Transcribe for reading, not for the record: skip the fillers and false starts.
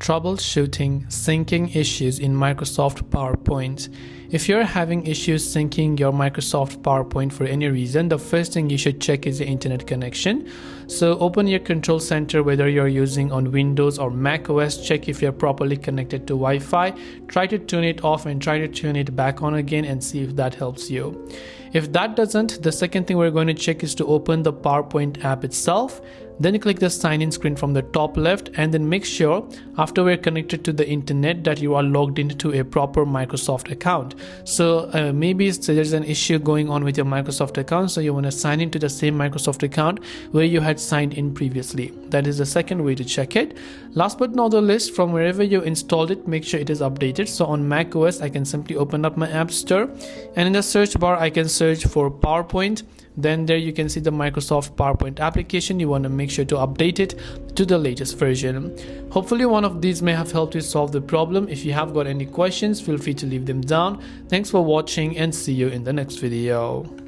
Troubleshooting syncing issues in Microsoft PowerPoint. If you're having issues syncing your Microsoft PowerPoint for any reason, the first thing you should check is the internet connection. So open your control center, whether you're using on Windows or macOS, check if you're properly connected to Wi-Fi. Try to turn it off and try to turn it back on again and see if that helps you. If that doesn't, the second thing we're going to check is to open the PowerPoint app itself. Then click the sign in screen from the top left, and then make sure after we're connected to the internet that you are logged into a proper Microsoft account. So maybe there's an issue going on with your Microsoft account, so you want to sign into the same Microsoft account where you had signed in previously. That is the second way to check it. Last but not the least, from wherever you installed it, make sure it is updated. So on macOS, I can simply open up my App Store, and in the search bar I can search for PowerPoint. Then there you can see the Microsoft PowerPoint application. You want to make sure to update it to the latest version. Hopefully one of these may have helped you solve the problem. If you have got any questions, feel free to leave them down. Thanks for watching and see you in the next video.